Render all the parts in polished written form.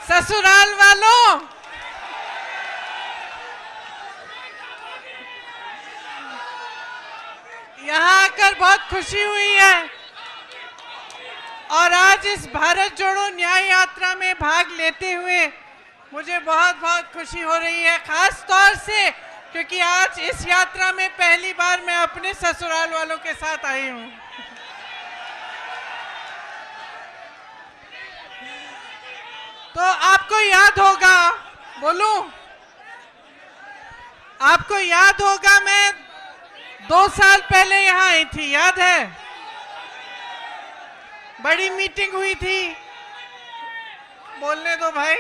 ससुराल वालों, यहाँ आकर बहुत खुशी हुई है और आज इस भारत जोड़ो न्याय यात्रा में भाग लेते हुए मुझे बहुत बहुत खुशी हो रही है, खास तौर से क्योंकि आज इस यात्रा में पहली बार मैं अपने ससुराल वालों के साथ आई हूँ। तो आपको याद होगा, बोलूं, आपको याद होगा मैं 2 साल पहले यहाँ आई थी, याद है? बड़ी मीटिंग हुई थी, बोलने दो भाई।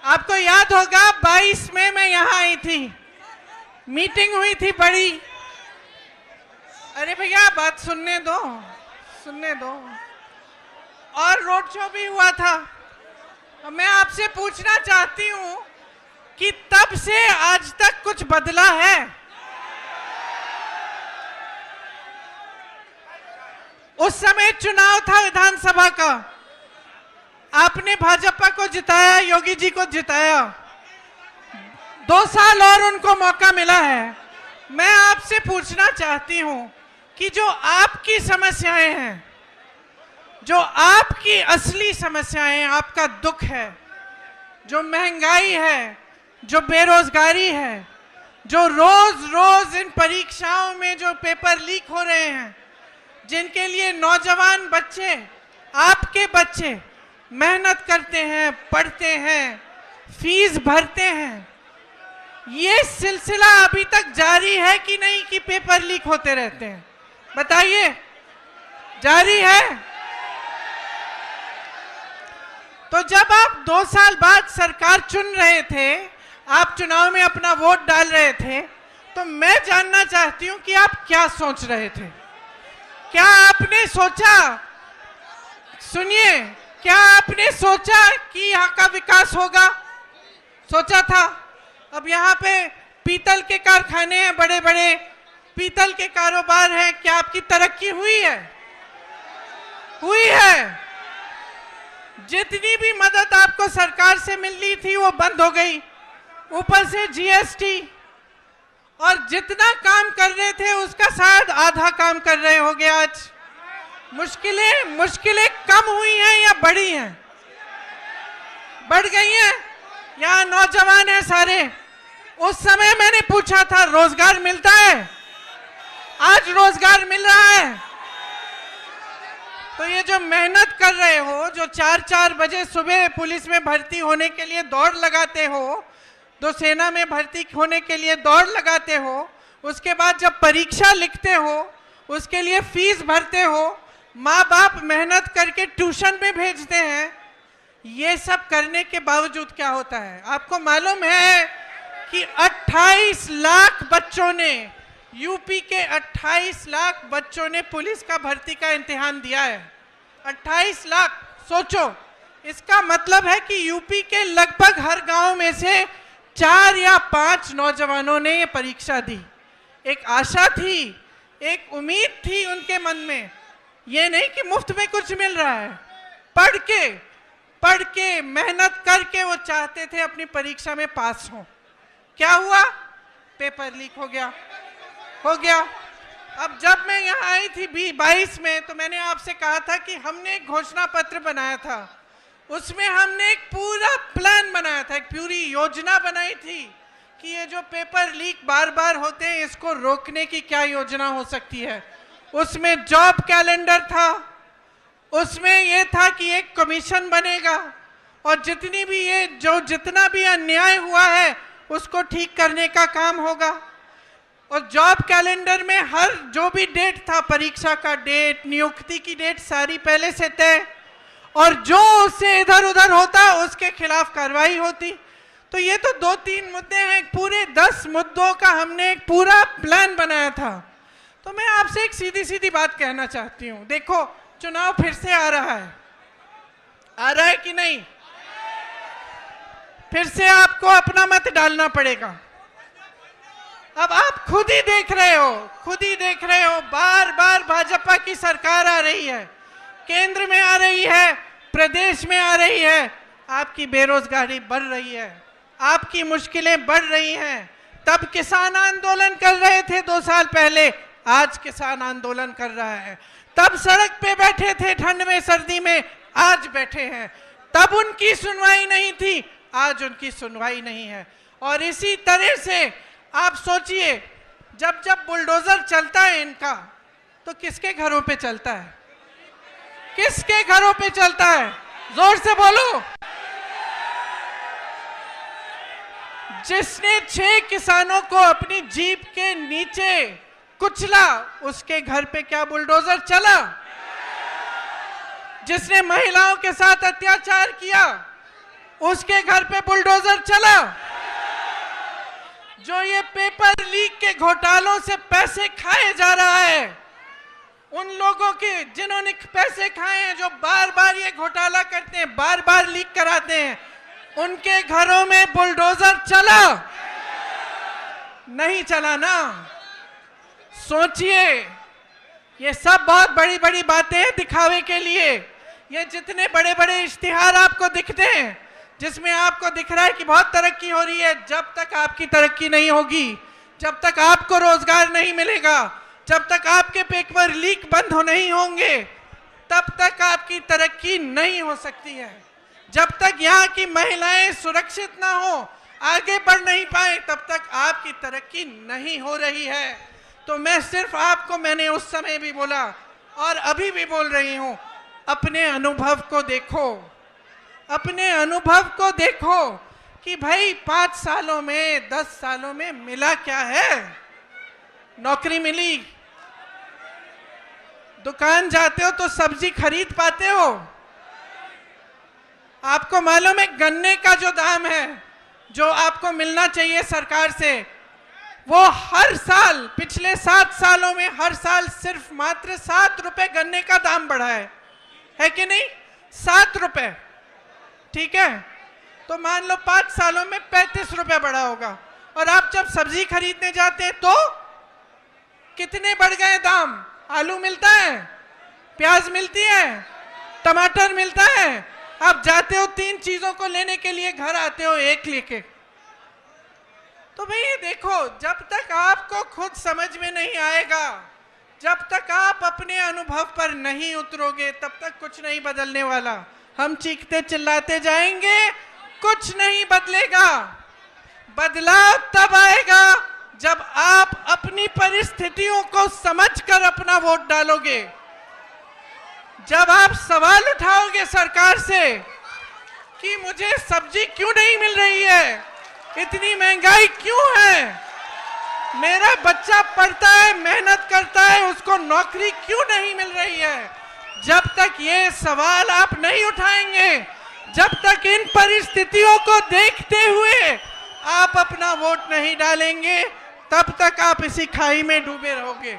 आपको याद होगा 22 में मैं यहाँ आई थी, मीटिंग हुई थी बड़ी। अरे भैया बात सुनने दो, सुनने दो। और रोड शो भी हुआ था। मैं आपसे पूछना चाहती हूँ कि तब से आज तक कुछ बदला है? उस समय चुनाव था विधानसभा का, आपने भाजपा को जिताया, योगी जी को जिताया, 2 साल और उनको मौका मिला है। मैं आपसे पूछना चाहती हूं कि जो आपकी समस्याएं हैं, जो आपकी असली समस्याएं, आपका दुख है, जो महंगाई है, जो बेरोजगारी है, जो रोज रोज इन परीक्षाओं में जो पेपर लीक हो रहे हैं, जिनके लिए नौजवान बच्चे, आपके बच्चे मेहनत करते हैं, पढ़ते हैं, फीस भरते हैं, ये सिलसिला अभी तक जारी है कि नहीं कि पेपर लीक होते रहते हैं? बताइए, जारी है? तो जब आप 2 साल बाद सरकार चुन रहे थे, आप चुनाव में अपना वोट डाल रहे थे, तो मैं जानना चाहती हूं कि आप क्या सोच रहे थे? क्या आपने सोचा, सुनिए, क्या आपने सोचा कि यहाँ का विकास होगा? सोचा था? अब यहाँ पे पीतल के कारखाने हैं, बड़े बड़े पीतल के कारोबार हैं, क्या आपकी तरक्की हुई है? हुई है। जितनी भी मदद आपको सरकार से मिलनी थी वो बंद हो गई, ऊपर से जीएसटी, और जितना काम कर रहे थे उसका शायद आधा काम कर रहे होंगे आज। मुश्किलें कम हुई हैं या बढ़ी हैं? बढ़ गई हैं। यहाँ नौजवान हैं सारे, उस समय मैंने पूछा था रोजगार मिलता है? आज रोजगार मिल रहा है। तो ये जो मेहनत कर रहे हो, जो 4-4 बजे सुबह पुलिस में भर्ती होने के लिए दौड़ लगाते हो, तो सेना में भर्ती होने के लिए दौड़ लगाते हो, उसके बाद जब परीक्षा लिखते हो, उसके लिए फीस भरते हो, माँ बाप मेहनत करके ट्यूशन में भेजते हैं, ये सब करने के बावजूद क्या होता है? आपको मालूम है कि 28 लाख बच्चों ने, यूपी के 28 लाख बच्चों ने पुलिस का भर्ती का इम्तिहान दिया है। 28 लाख, सोचो, इसका मतलब है कि यूपी के लगभग हर गांव में से 4 या 5 नौजवानों ने ये परीक्षा दी। एक आशा थी, एक उम्मीद थी उनके मन में, ये नहीं कि मुफ्त में कुछ मिल रहा है। पढ़ के मेहनत करके वो चाहते थे अपनी परीक्षा में पास हो। क्या हुआ? पेपर लीक हो गया। अब जब मैं यहाँ आई थी 22 में, तो मैंने आपसे कहा था कि हमने एक घोषणा पत्र बनाया था, उसमें हमने एक पूरा प्लान बनाया था, एक पूरी योजना बनाई थी कि ये जो पेपर लीक बार बार होते हैं, इसको रोकने की क्या योजना हो सकती है। उसमें जॉब कैलेंडर था, उसमें ये था कि एक कमीशन बनेगा और जितना भी अन्याय हुआ है उसको ठीक करने का काम होगा। और जॉब कैलेंडर में हर जो भी डेट था, परीक्षा का डेट, नियुक्ति की डेट, सारी पहले से तय, और जो उससे इधर उधर होता उसके खिलाफ कार्रवाई होती। तो ये तो 2-3 मुद्दे हैं, पूरे 10 मुद्दों का हमने एक पूरा प्लान बनाया था। तो मैं आपसे एक सीधी सीधी बात कहना चाहती हूँ, देखो चुनाव फिर से आ रहा है कि नहीं? फिर से आपको अपना मत डालना पड़ेगा। अब आप खुद ही देख रहे हो, बार बार भाजपा की सरकार आ रही है, केंद्र में आ रही है, प्रदेश में आ रही है, आपकी बेरोजगारी बढ़ रही है, आपकी मुश्किलें बढ़ रही हैं। तब किसान आंदोलन कर रहे थे 2 साल पहले, आज किसान आंदोलन कर रहा है। तब सड़क पे बैठे थे ठंड में सर्दी में, आज बैठे हैं। तब उनकी सुनवाई नहीं थी, आज उनकी सुनवाई नहीं है। और इसी तरह से आप सोचिए, जब जब बुलडोजर चलता है इनका, तो किसके घरों पे चलता है? किसके घरों पे चलता है? जोर से बोलो। जिसने 6 किसानों को अपनी जीप के नीचे कुचला, उसके घर पे क्या बुलडोजर चला? जिसने महिलाओं के साथ अत्याचार किया, उसके घर पे बुलडोजर चला? जो ये पेपर लीक के घोटालों से पैसे खाए जा रहा है, उन लोगों के जिन्होंने पैसे खाए हैं, जो बार बार ये घोटाला करते हैं, बार बार लीक कराते हैं, उनके घरों में बुलडोजर चला? नहीं चला ना। सोचिए, ये सब बहुत बड़ी बड़ी बातें हैं दिखावे के लिए। ये जितने बड़े बड़े इश्तिहार आपको दिखते हैं, जिसमें आपको दिख रहा है कि बहुत तरक्की हो रही है, जब तक आपकी तरक्की नहीं होगी, जब तक आपको रोजगार नहीं मिलेगा, जब तक आपके पेपर लीक बंद नहीं होंगे, तब तक आपकी तरक्की नहीं हो सकती है। जब तक यहाँ की महिलाएं सुरक्षित ना हो, आगे बढ़ नहीं पाए, तब तक आपकी तरक्की नहीं हो रही है। तो मैं सिर्फ आपको, मैंने उस समय भी बोला और अभी भी बोल रही हूं, अपने अनुभव को देखो, अपने अनुभव को देखो कि भाई 5 सालों में, 10 सालों में मिला क्या है? नौकरी मिली, दुकान जाते हो तो सब्जी खरीद पाते हो? आपको मालूम है गन्ने का जो दाम है, जो आपको मिलना चाहिए सरकार से, वो हर साल, पिछले 7 सालों में हर साल सिर्फ मात्र 7 रुपए गन्ने का दाम बढ़ा है कि नहीं? 7 रुपए, ठीक है? तो मान लो 5 सालों में 35 रुपए बढ़ा होगा। और आप जब सब्जी खरीदने जाते हैं तो कितने बढ़ गए दाम? आलू मिलता है, प्याज मिलती है, टमाटर मिलता है, आप जाते हो 3 चीजों को लेने के लिए, घर आते हो 1 लेके। तो भाई देखो, जब तक आपको खुद समझ में नहीं आएगा, जब तक आप अपने अनुभव पर नहीं उतरोगे, तब तक कुछ नहीं बदलने वाला। हम चीखते चिल्लाते जाएंगे, कुछ नहीं बदलेगा। बदलाव तब आएगा जब आप अपनी परिस्थितियों को समझकर अपना वोट डालोगे, जब आप सवाल उठाओगे सरकार से कि मुझे सब्जी क्यों नहीं मिल रही है, इतनी महंगाई क्यों है, मेरा बच्चा पढ़ता है, मेहनत करता है, उसको नौकरी क्यों नहीं मिल रही है। जब तक ये सवाल आप नहीं उठाएंगे, जब तक इन परिस्थितियों को देखते हुए आप अपना वोट नहीं डालेंगे, तब तक आप इसी खाई में डूबे रहोगे।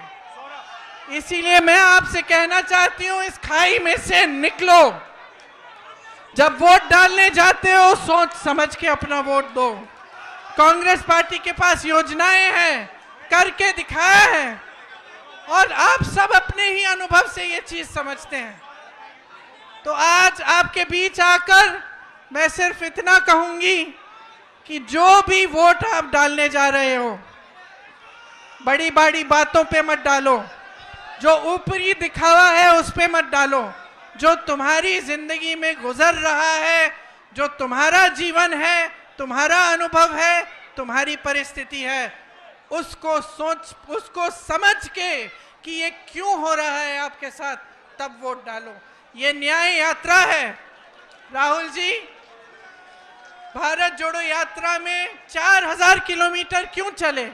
इसीलिए मैं आपसे कहना चाहती हूं, इस खाई में से निकलो। जब वोट डालने जाते हो, सोच समझ के अपना वोट दो। कांग्रेस पार्टी के पास योजनाएं हैं, करके दिखाया है, और आप सब अपने ही अनुभव से ये चीज समझते हैं। तो आज आपके बीच आकर मैं सिर्फ इतना कहूंगी कि जो भी वोट आप डालने जा रहे हो, बड़ी बड़ी बातों पे मत डालो, जो ऊपरी दिखावा है उस पे मत डालो। जो तुम्हारी जिंदगी में गुजर रहा है, जो तुम्हारा जीवन है, तुम्हारा अनुभव है, तुम्हारी परिस्थिति है, उसको सोच, उसको समझ के कि ये क्यों हो रहा है आपके साथ, तब वोट डालो। ये न्याय यात्रा है। राहुल जी, भारत जोड़ो यात्रा में 4000 किलोमीटर क्यों चले?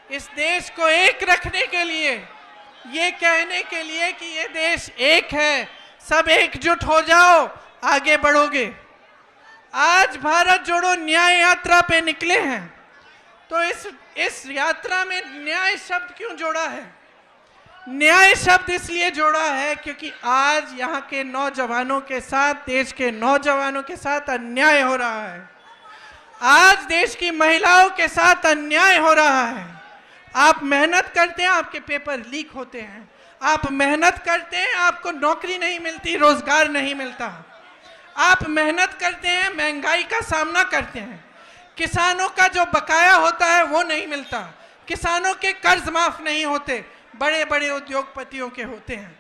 इस देश को एक रखने के लिए, ये कहने के लिए कि ये देश एक है, सब एकजुट हो जाओ, आगे बढ़ोगे। आज भारत जोड़ो न्याय यात्रा पे निकले हैं, तो इस यात्रा में न्याय शब्द क्यों जोड़ा है? न्याय शब्द इसलिए जोड़ा है क्योंकि आज यहाँ के नौजवानों के साथ, देश के नौजवानों के साथ अन्याय हो रहा है। आज देश की महिलाओं के साथ अन्याय हो रहा है। आप मेहनत करते हैं, आपके पेपर लीक होते हैं। आप मेहनत करते हैं, आपको नौकरी नहीं मिलती, रोजगार नहीं मिलता। आप मेहनत करते हैं, महंगाई का सामना करते हैं, किसानों का जो बकाया होता है वो नहीं मिलता, किसानों के कर्ज माफ नहीं होते, बड़े बड़े उद्योगपतियों के होते हैं।